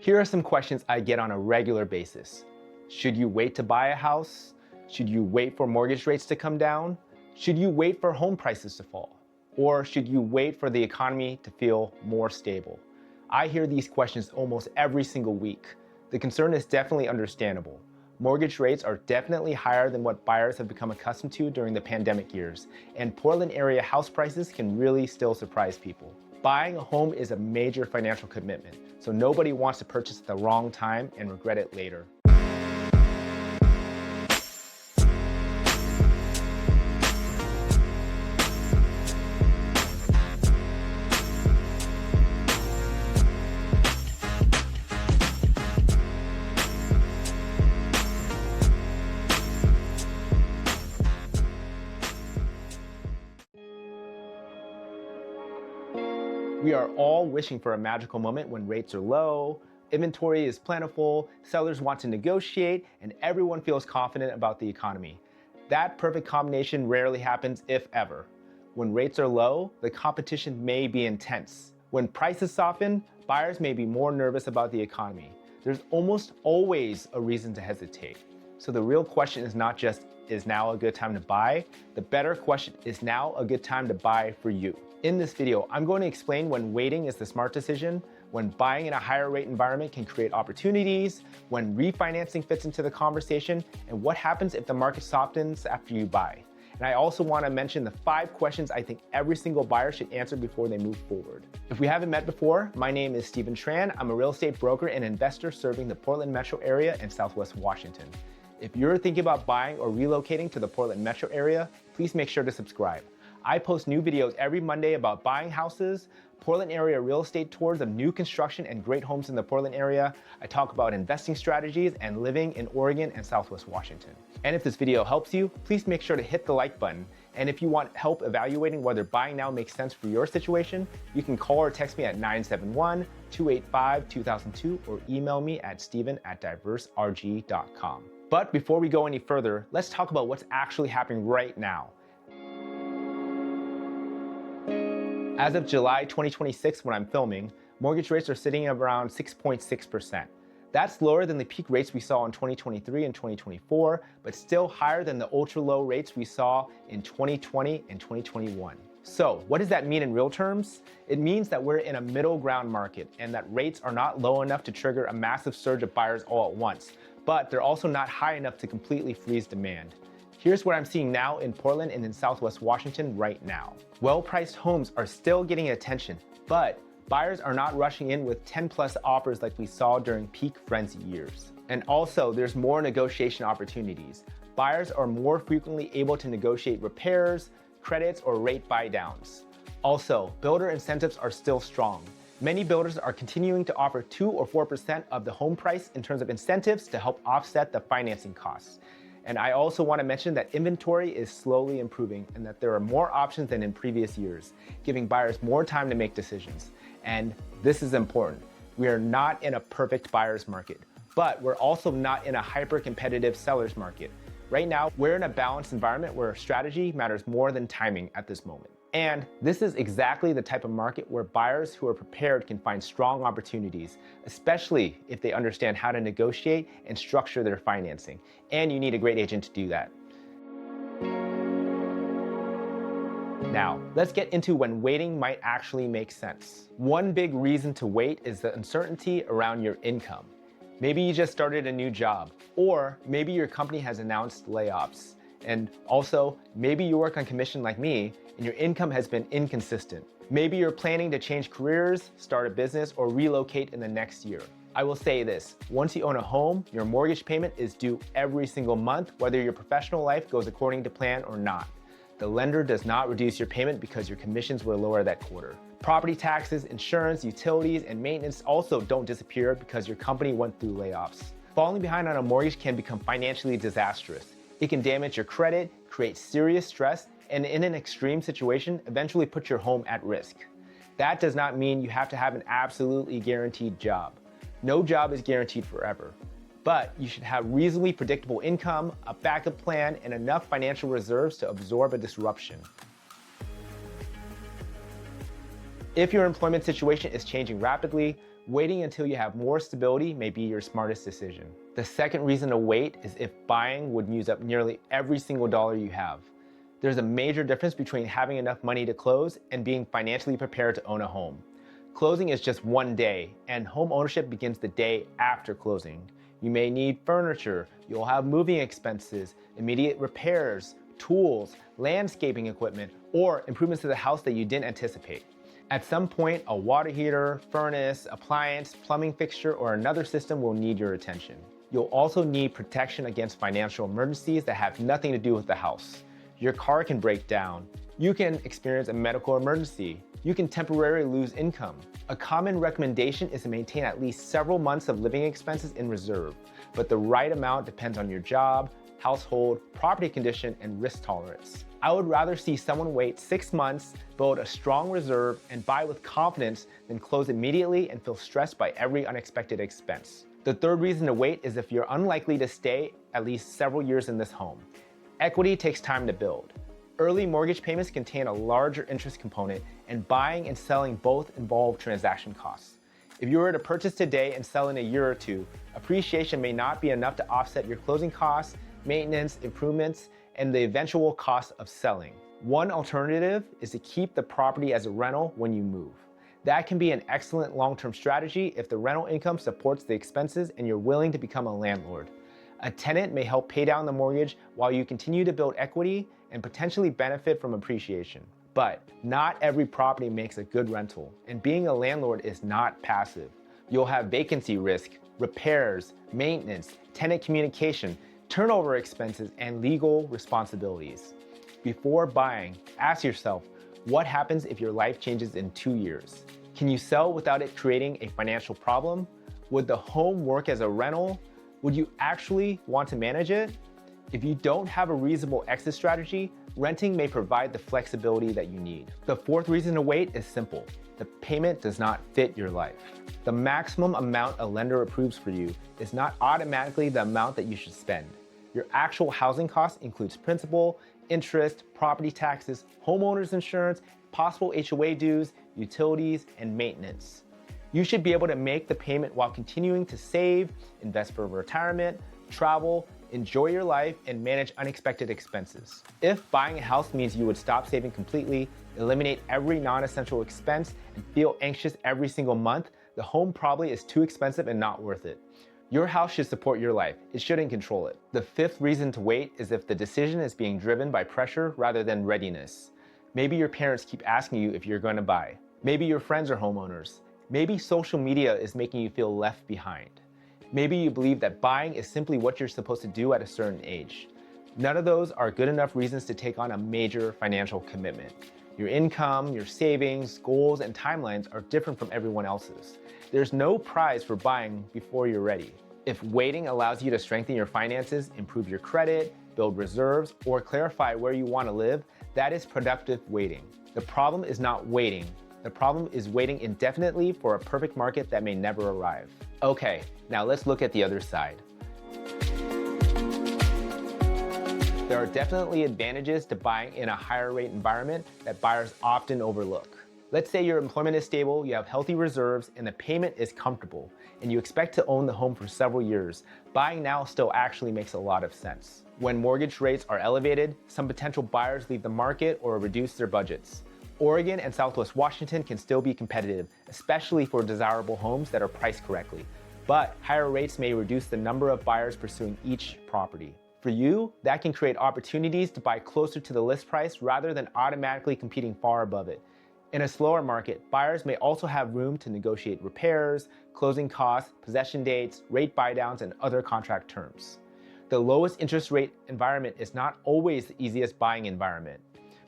Here are some questions I get on a regular basis. Should you wait to buy a house? Should you wait for mortgage rates to come down? Should you wait for home prices to fall? Or should you wait for the economy to feel more stable? I hear these questions almost every single week. The concern is definitely understandable. Mortgage rates are definitely higher than what buyers have become accustomed to during the pandemic years, and Portland area house prices can really still surprise people. Buying a home is a major financial commitment, so nobody wants to purchase at the wrong time and regret it later. We are all wishing for a magical moment when rates are low, inventory is plentiful, sellers want to negotiate, and everyone feels confident about the economy. That perfect combination rarely happens, if ever. When rates are low, the competition may be intense. When prices soften, buyers may be more nervous about the economy. There's almost always a reason to hesitate. So the real question is not just, is now a good time to buy? The better question is, now a good time to buy for you? In this video, I'm going to explain when waiting is the smart decision, when buying in a higher rate environment can create opportunities, when refinancing fits into the conversation, and what happens if the market softens after you buy. And I also want to mention the 5 questions I think every single buyer should answer before they move forward. If we haven't met before, my name is Steven Tran. I'm a real estate broker and investor serving the Portland metro area and Southwest Washington. If you're thinking about buying or relocating to the Portland metro area, please make sure to subscribe. I post new videos every Monday about buying houses, Portland area real estate tours of new construction and great homes in the Portland area. I talk about investing strategies and living in Oregon and Southwest Washington. And if this video helps you, please make sure to hit the like button. And if you want help evaluating whether buying now makes sense for your situation, you can call or text me at 971-285-2002 or email me at steven@diverserg.com. But before we go any further, let's talk about what's actually happening right now. As of July 2026, when I'm filming, mortgage rates are sitting at around 6.6%. That's lower than the peak rates we saw in 2023 and 2024, but still higher than the ultra-low rates we saw in 2020 and 2021. So what does that mean in real terms? It means that we're in a middle ground market and that rates are not low enough to trigger a massive surge of buyers all at once, but they're also not high enough to completely freeze demand. Here's what I'm seeing now in Portland and in Southwest Washington right now. Well-priced homes are still getting attention, but buyers are not rushing in with 10+ offers like we saw during peak frenzy years. And also, there's more negotiation opportunities. Buyers are more frequently able to negotiate repairs, credits, or rate buy-downs. Also, builder incentives are still strong. Many builders are continuing to offer 2 or 4% of the home price in terms of incentives to help offset the financing costs. And I also want to mention that inventory is slowly improving and that there are more options than in previous years, giving buyers more time to make decisions. And this is important. We are not in a perfect buyer's market, but we're also not in a hyper-competitive seller's market. Right now, we're in a balanced environment where strategy matters more than timing at this moment. And this is exactly the type of market where buyers who are prepared can find strong opportunities, especially if they understand how to negotiate and structure their financing. And you need a great agent to do that. Now, let's get into when waiting might actually make sense. One big reason to wait is the uncertainty around your income. Maybe you just started a new job, or maybe your company has announced layoffs. And also, maybe you work on commission like me, and your income has been inconsistent. Maybe you're planning to change careers, start a business, or relocate in the next year. I will say this, once you own a home, your mortgage payment is due every single month, whether your professional life goes according to plan or not. The lender does not reduce your payment because your commissions were lower that quarter. Property taxes, insurance, utilities, and maintenance also don't disappear because your company went through layoffs. Falling behind on a mortgage can become financially disastrous. It can damage your credit, create serious stress, and in an extreme situation, eventually put your home at risk. That does not mean you have to have an absolutely guaranteed job. No job is guaranteed forever. But you should have reasonably predictable income, a backup plan, and enough financial reserves to absorb a disruption. If your employment situation is changing rapidly, Waiting until you have more stability may be your smartest decision. The second reason to wait is if buying would use up nearly every single dollar you have. There's a major difference between having enough money to close and being financially prepared to own a home. Closing is just one day, and home ownership begins the day after closing. You may need furniture, you'll have moving expenses, immediate repairs, tools, landscaping equipment, or improvements to the house that you didn't anticipate. At some point, a water heater, furnace, appliance, plumbing fixture, or another system will need your attention. You'll also need protection against financial emergencies that have nothing to do with the house. Your car can break down. You can experience a medical emergency. You can temporarily lose income. A common recommendation is to maintain at least several months of living expenses in reserve, but the right amount depends on your job, household, property condition, and risk tolerance. I would rather see someone wait 6 months, build a strong reserve, and buy with confidence than close immediately and feel stressed by every unexpected expense. The third reason to wait is if you're unlikely to stay at least several years in this home. Equity takes time to build. Early mortgage payments contain a larger interest component, and buying and selling both involve transaction costs. If you were to purchase today and sell in a year or two, appreciation may not be enough to offset your closing costs, maintenance, improvements, and the eventual cost of selling. One alternative is to keep the property as a rental when you move. That can be an excellent long-term strategy if the rental income supports the expenses and you're willing to become a landlord. A tenant may help pay down the mortgage while you continue to build equity and potentially benefit from appreciation. But not every property makes a good rental, and being a landlord is not passive. You'll have vacancy risk, repairs, maintenance, tenant communication, turnover expenses, and legal responsibilities. Before buying, ask yourself, what happens if your life changes in 2 years? Can you sell without it creating a financial problem? Would the home work as a rental? Would you actually want to manage it? If you don't have a reasonable exit strategy, renting may provide the flexibility that you need. The fourth reason to wait is simple. The payment does not fit your life. The maximum amount a lender approves for you is not automatically the amount that you should spend. Your actual housing cost includes principal, interest, property taxes, homeowners insurance, possible HOA dues, utilities, and maintenance. You should be able to make the payment while continuing to save, invest for retirement, travel, enjoy your life, and manage unexpected expenses. If buying a house means you would stop saving completely, eliminate every non-essential expense, and feel anxious every single month, the home probably is too expensive and not worth it. Your house should support your life. It shouldn't control it. The fifth reason to wait is if the decision is being driven by pressure rather than readiness. Maybe your parents keep asking you if you're going to buy. Maybe your friends are homeowners. Maybe social media is making you feel left behind. Maybe you believe that buying is simply what you're supposed to do at a certain age. None of those are good enough reasons to take on a major financial commitment. Your income, your savings, goals, and timelines are different from everyone else's. There's no prize for buying before you're ready. If waiting allows you to strengthen your finances, improve your credit, build reserves, or clarify where you want to live, that is productive waiting. The problem is not waiting. The problem is waiting indefinitely for a perfect market that may never arrive. Okay, now let's look at the other side. There are definitely advantages to buying in a higher rate environment that buyers often overlook. Let's say your employment is stable, you have healthy reserves, and the payment is comfortable, and you expect to own the home for several years. Buying now still actually makes a lot of sense. When mortgage rates are elevated, some potential buyers leave the market or reduce their budgets. Oregon and Southwest Washington can still be competitive, especially for desirable homes that are priced correctly. But higher rates may reduce the number of buyers pursuing each property. For you, that can create opportunities to buy closer to the list price rather than automatically competing far above it. In a slower market, buyers may also have room to negotiate repairs, closing costs, possession dates, rate buydowns, and other contract terms. The lowest interest rate environment is not always the easiest buying environment.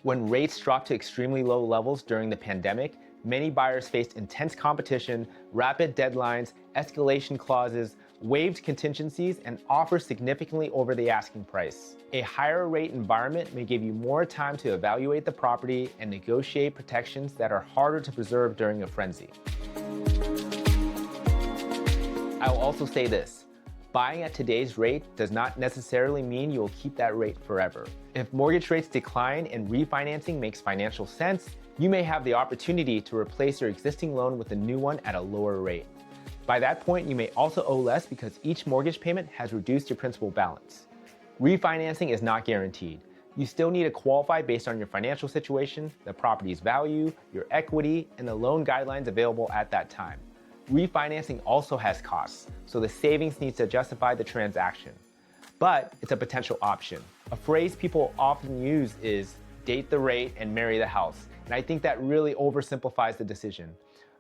When rates dropped to extremely low levels during the pandemic, many buyers faced intense competition, rapid deadlines, escalation clauses, waived contingencies, and offers significantly over the asking price. A higher rate environment may give you more time to evaluate the property and negotiate protections that are harder to preserve during a frenzy. I will also say this. Buying at today's rate does not necessarily mean you will keep that rate forever. If mortgage rates decline and refinancing makes financial sense, you may have the opportunity to replace your existing loan with a new one at a lower rate. By that point, you may also owe less because each mortgage payment has reduced your principal balance. Refinancing is not guaranteed. You still need to qualify based on your financial situation, the property's value, your equity, and the loan guidelines available at that time. Refinancing also has costs, so the savings needs to justify the transaction. But it's a potential option. A phrase people often use is date the rate and marry the house, and I think that really oversimplifies the decision.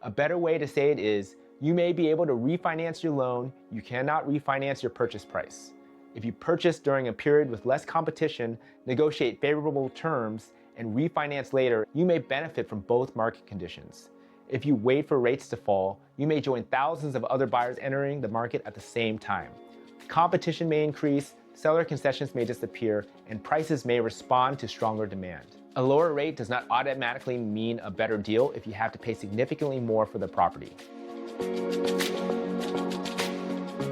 A better way to say it is, you may be able to refinance your loan, you cannot refinance your purchase price. If you purchase during a period with less competition, negotiate favorable terms, and refinance later, you may benefit from both market conditions. If you wait for rates to fall, you may join thousands of other buyers entering the market at the same time. Competition may increase, seller concessions may disappear, and prices may respond to stronger demand. A lower rate does not automatically mean a better deal if you have to pay significantly more for the property.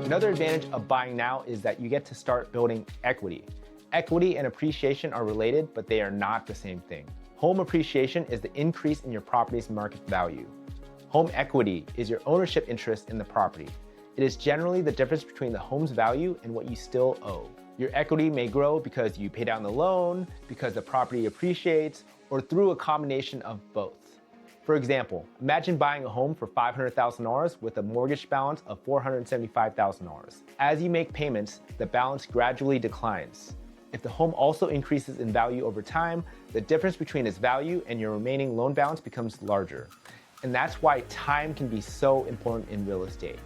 Another advantage of buying now is that you get to start building equity. Equity and appreciation are related, but they are not the same thing. Home appreciation is the increase in your property's market value. Home equity is your ownership interest in the property. It is generally the difference between the home's value and what you still owe. Your equity may grow because you pay down the loan, because the property appreciates, or through a combination of both. For example, imagine buying a home for $500,000 with a mortgage balance of $475,000. As you make payments, the balance gradually declines. If the home also increases in value over time, the difference between its value and your remaining loan balance becomes larger. And that's why time can be so important in real estate.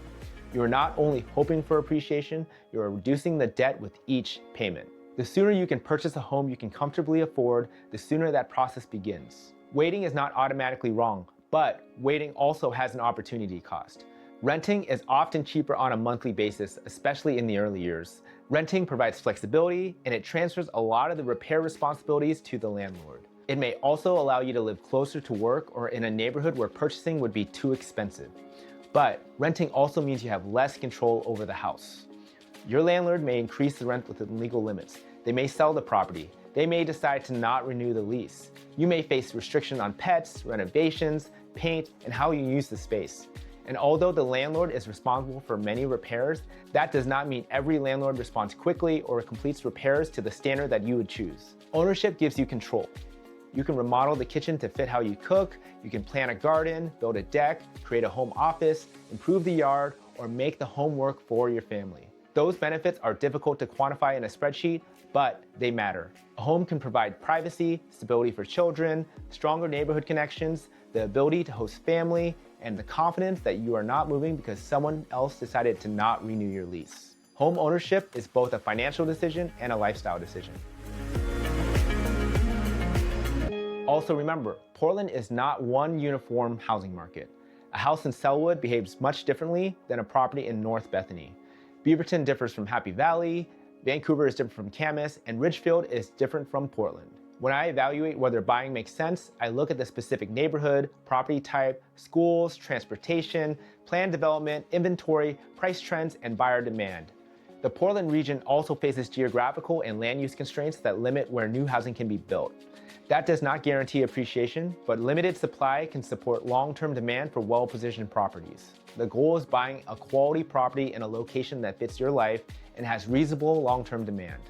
You are not only hoping for appreciation, you are reducing the debt with each payment. The sooner you can purchase a home you can comfortably afford, the sooner that process begins. Waiting is not automatically wrong, but waiting also has an opportunity cost. Renting is often cheaper on a monthly basis, especially in the early years. Renting provides flexibility, and it transfers a lot of the repair responsibilities to the landlord. It may also allow you to live closer to work or in a neighborhood where purchasing would be too expensive. But renting also means you have less control over the house. Your landlord may increase the rent within legal limits. They may sell the property. They may decide to not renew the lease. You may face restriction on pets, renovations, paint, and how you use the space. And although the landlord is responsible for many repairs, that does not mean every landlord responds quickly or completes repairs to the standard that you would choose. Ownership gives you control. You can remodel the kitchen to fit how you cook, you can plant a garden, build a deck, create a home office, improve the yard, or make the home work for your family. Those benefits are difficult to quantify in a spreadsheet, but they matter. A home can provide privacy, stability for children, stronger neighborhood connections, the ability to host family, and the confidence that you are not moving because someone else decided to not renew your lease. Home ownership is both a financial decision and a lifestyle decision. Also remember, Portland is not one uniform housing market. A house in Selwood behaves much differently than a property in North Bethany. Beaverton differs from Happy Valley, Vancouver is different from Camas, and Ridgefield is different from Portland. When I evaluate whether buying makes sense, I look at the specific neighborhood, property type, schools, transportation, planned development, inventory, price trends, and buyer demand. The Portland region also faces geographical and land use constraints that limit where new housing can be built. That does not guarantee appreciation, but limited supply can support long-term demand for well-positioned properties. The goal is buying a quality property in a location that fits your life and has reasonable long-term demand.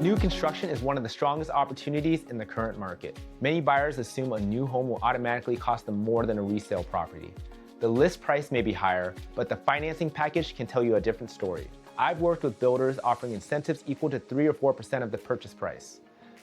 New construction is one of the strongest opportunities in the current market. Many buyers assume a new home will automatically cost them more than a resale property. The list price may be higher, but the financing package can tell you a different story. I've worked with builders offering incentives equal to 3 or 4% of the purchase price.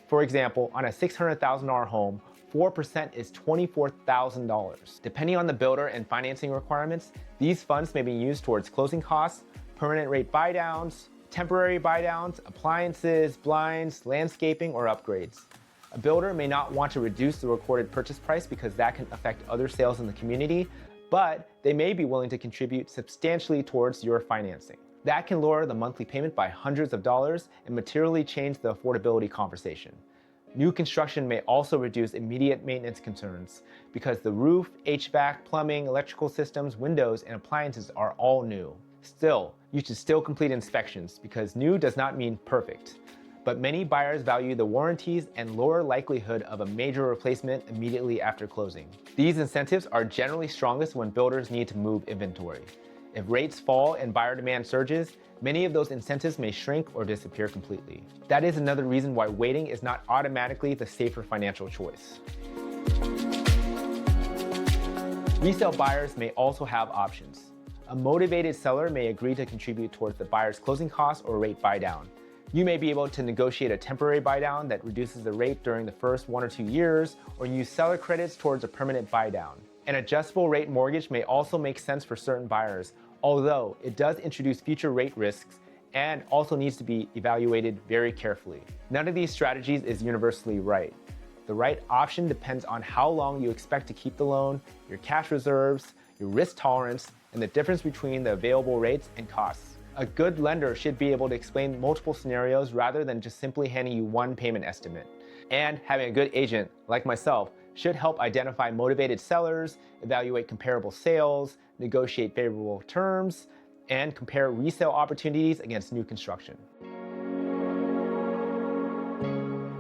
For example, on a $600,000 home, 4% is $24,000. Depending on the builder and financing requirements, these funds may be used towards closing costs, permanent rate buydowns, temporary buydowns, appliances, blinds, landscaping, or upgrades. A builder may not want to reduce the recorded purchase price because that can affect other sales in the community, but they may be willing to contribute substantially towards your financing. That can lower the monthly payment by hundreds of dollars and materially change the affordability conversation. New construction may also reduce immediate maintenance concerns because the roof, HVAC, plumbing, electrical systems, windows, and appliances are all new. Still, you should still complete inspections because new does not mean perfect. but many buyers value the warranties and lower likelihood of a major replacement immediately after closing. These incentives are generally strongest when builders need to move inventory. If rates fall and buyer demand surges, many of those incentives may shrink or disappear completely. That is another reason why waiting is not automatically the safer financial choice. Resale buyers may also have options. A motivated seller may agree to contribute towards the buyer's closing costs or rate buy-down. You may be able to negotiate a temporary buy-down that reduces the rate during the first 1 or 2 years, or use seller credits towards a permanent buy-down. An adjustable rate mortgage may also make sense for certain buyers, although it does introduce future rate risks and also needs to be evaluated very carefully. None of these strategies is universally right. The right option depends on how long you expect to keep the loan, your cash reserves, your risk tolerance, and the difference between the available rates and costs. A good lender should be able to explain multiple scenarios rather than just simply handing you one payment estimate. And having a good agent, like myself, should help identify motivated sellers, evaluate comparable sales, negotiate favorable terms, and compare resale opportunities against new construction.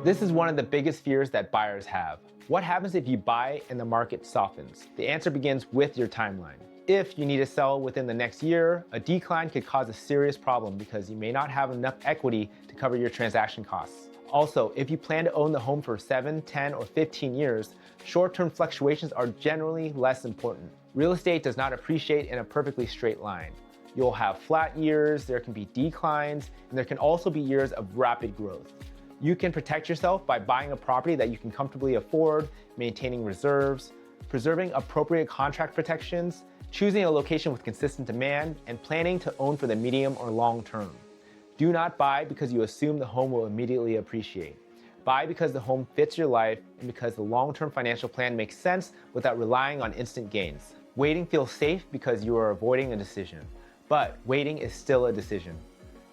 This is one of the biggest fears that buyers have. What happens if you buy and the market softens? The answer begins with your timeline. If you need to sell within the next year, a decline could cause a serious problem because you may not have enough equity to cover your transaction costs. Also, if you plan to own the home for 7, 10, or 15 years, short-term fluctuations are generally less important. Real estate does not appreciate in a perfectly straight line. You'll have flat years, there can be declines, and there can also be years of rapid growth. You can protect yourself by buying a property that you can comfortably afford, maintaining reserves, preserving appropriate contract protections, choosing a location with consistent demand, and planning to own for the medium or long term. Do not buy because you assume the home will immediately appreciate. Buy because the home fits your life and because the long-term financial plan makes sense without relying on instant gains. Waiting feels safe because you are avoiding a decision, but waiting is still a decision.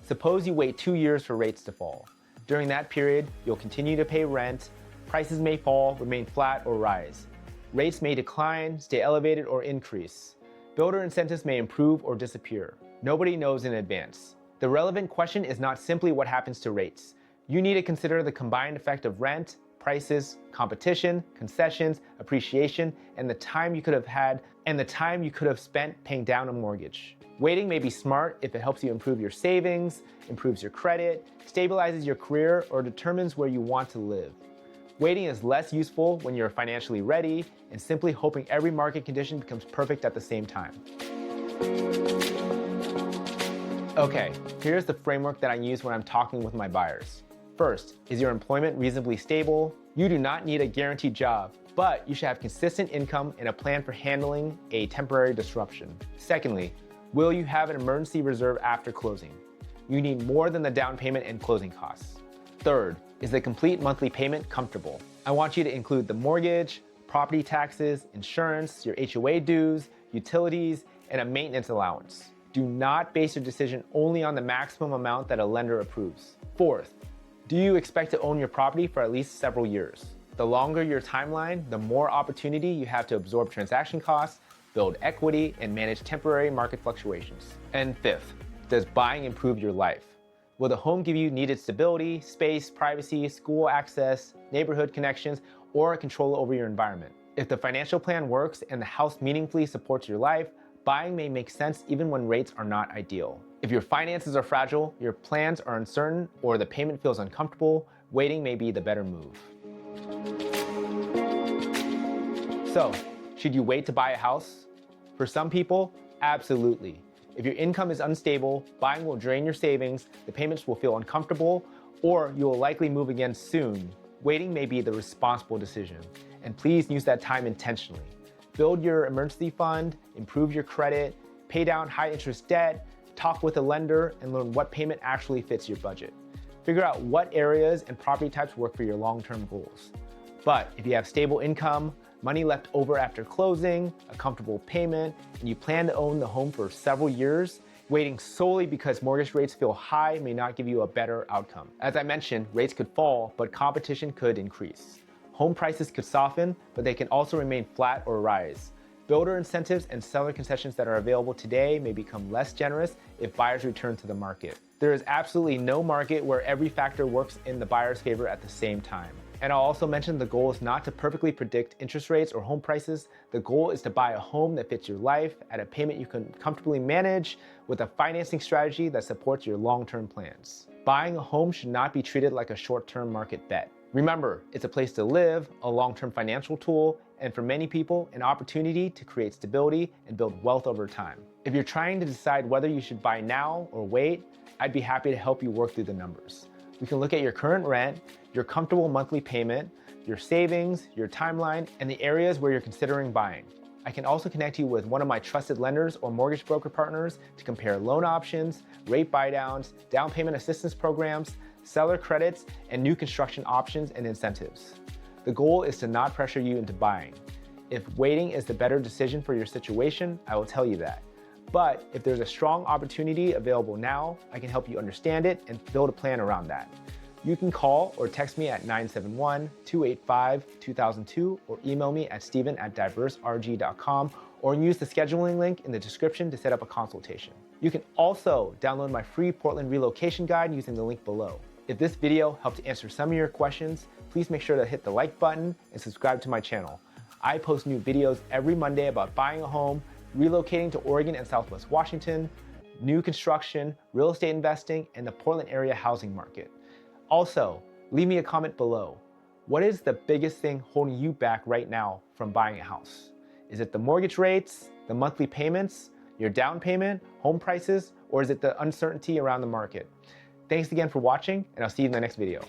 Suppose you wait 2 years for rates to fall. During that period, you'll continue to pay rent, prices may fall, remain flat, or rise. Rates may decline, stay elevated, or increase. Builder incentives may improve or disappear. Nobody knows in advance. The relevant question is not simply what happens to rates. You need to consider the combined effect of rent, prices, competition, concessions, appreciation, and the time you could have spent paying down a mortgage. Waiting may be smart if it helps you improve your savings, improves your credit, stabilizes your career, or determines where you want to live. Waiting is less useful when you're financially ready and simply hoping every market condition becomes perfect at the same time. Okay, here's the framework that I use when I'm talking with my buyers. First, is your employment reasonably stable? You do not need a guaranteed job, but you should have consistent income and a plan for handling a temporary disruption. Secondly, will you have an emergency reserve after closing? You need more than the down payment and closing costs. Third, is the complete monthly payment comfortable? I want you to include the mortgage, property taxes, insurance, your HOA dues, utilities, and a maintenance allowance. Do not base your decision only on the maximum amount that a lender approves. Fourth, do you expect to own your property for at least several years? The longer your timeline, the more opportunity you have to absorb transaction costs, build equity, and manage temporary market fluctuations. And fifth, does buying improve your life? Will the home give you needed stability, space, privacy, school access, neighborhood connections, or control over your environment? If the financial plan works and the house meaningfully supports your life, buying may make sense even when rates are not ideal. If your finances are fragile, your plans are uncertain, or the payment feels uncomfortable, waiting may be the better move. So, should you wait to buy a house? For some people, absolutely. If your income is unstable, buying will drain your savings, the payments will feel uncomfortable, or you will likely move again soon. Waiting may be the responsible decision, and please use that time intentionally. Build your emergency fund, improve your credit, pay down high-interest debt, talk with a lender, and learn what payment actually fits your budget. Figure out what areas and property types work for your long-term goals. But if you have stable income, money left over after closing, a comfortable payment, and you plan to own the home for several years, waiting solely because mortgage rates feel high may not give you a better outcome. As I mentioned, rates could fall, but competition could increase. Home prices could soften, but they can also remain flat or rise. Builder incentives and seller concessions that are available today may become less generous if buyers return to the market. There is absolutely no market where every factor works in the buyer's favor at the same time. And I'll also mention the goal is not to perfectly predict interest rates or home prices. The goal is to buy a home that fits your life at a payment you can comfortably manage with a financing strategy that supports your long-term plans. Buying a home should not be treated like a short-term market bet. Remember, it's a place to live, a long-term financial tool, and for many people, an opportunity to create stability and build wealth over time. If you're trying to decide whether you should buy now or wait, I'd be happy to help you work through the numbers. We can look at your current rent, your comfortable monthly payment, your savings, your timeline, and the areas where you're considering buying. I can also connect you with one of my trusted lenders or mortgage broker partners to compare loan options, rate buydowns, down payment assistance programs, seller credits, and new construction options and incentives. The goal is to not pressure you into buying. If waiting is the better decision for your situation, I will tell you that. But if there's a strong opportunity available now, I can help you understand it and build a plan around that. You can call or text me at 971-285-2002 or email me at steven@diverserg.com or use the scheduling link in the description to set up a consultation. You can also download my free Portland relocation guide using the link below. If this video helped answer some of your questions, please make sure to hit the like button and subscribe to my channel. I post new videos every Monday about buying a home, relocating to Oregon and Southwest Washington, new construction, real estate investing, and the Portland area housing market. Also, leave me a comment below. What is the biggest thing holding you back right now from buying a house? Is it the mortgage rates, the monthly payments, your down payment, home prices, or is it the uncertainty around the market? Thanks again for watching, and I'll see you in the next video.